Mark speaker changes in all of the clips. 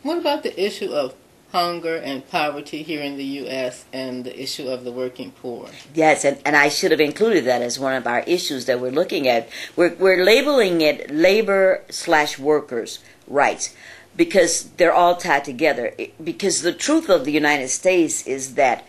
Speaker 1: What about the issue of hunger and poverty here in the U.S. and the issue of the working poor?
Speaker 2: Yes, and I should have included that as one of our issues that we're looking at. We're labeling it labor/workers' rights because they're all tied together. Because the truth of the United States is that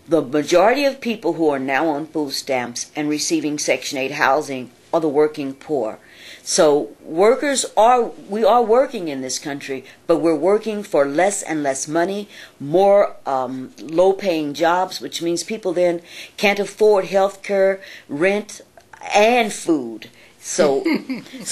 Speaker 2: the majority of people who are now on food stamps and receiving Section 8 housing are the working poor. So we are working in this country, but we're working for less and less money, more low-paying jobs, which means people then can't afford health care, rent, and food. So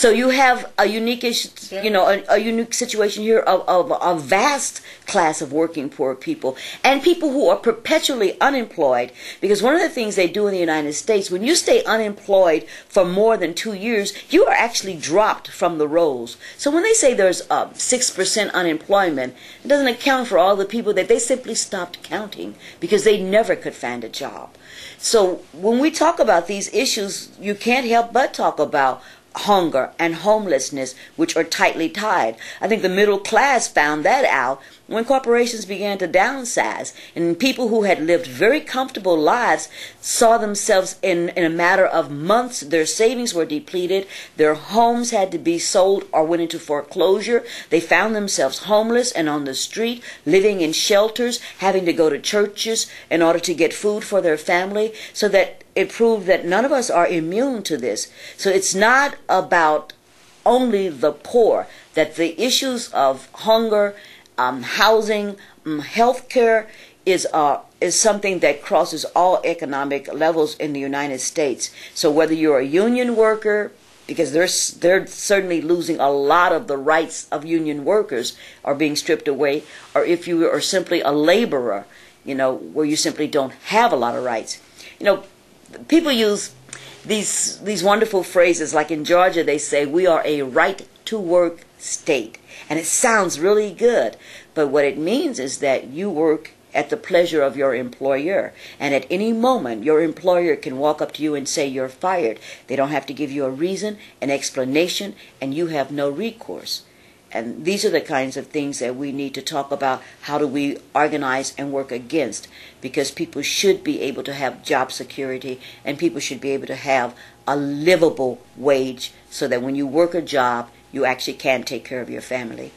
Speaker 2: you have a unique issue, a unique situation here of a vast class of working poor people and people who are perpetually unemployed. Because one of the things they do in the United States, when you stay unemployed for more than 2 years, you are actually dropped from the rolls. So when they say there's 6% unemployment, it doesn't account for all the people that they simply stopped counting because they never could find a job. So when we talk about these issues, you can't help but talk about hunger and homelessness, which are tightly tied. I think the middle class found that out when corporations began to downsize, and people who had lived very comfortable lives saw themselves in a matter of months, their savings were depleted, their homes had to be sold or went into foreclosure. They found themselves homeless and on the street, living in shelters, having to go to churches in order to get food for their family, so that it proved that none of us are immune to this. So it's not about only the poor, that the issues of hunger, housing, health care is something that crosses all economic levels in the United States. So whether you're a union worker, because they're certainly losing a lot of the rights of union workers are being stripped away, or if you are simply a laborer, where you simply don't have a lot of rights. People use these wonderful phrases, like in Georgia they say, we are a right-to-work state. And it sounds really good, but what it means is that you work at the pleasure of your employer. And at any moment, your employer can walk up to you and say you're fired. They don't have to give you a reason, an explanation, and you have no recourse. And these are the kinds of things that we need to talk about. How do we organize and work against? Because people should be able to have job security, and people should be able to have a livable wage so that when you work a job, you actually can take care of your family.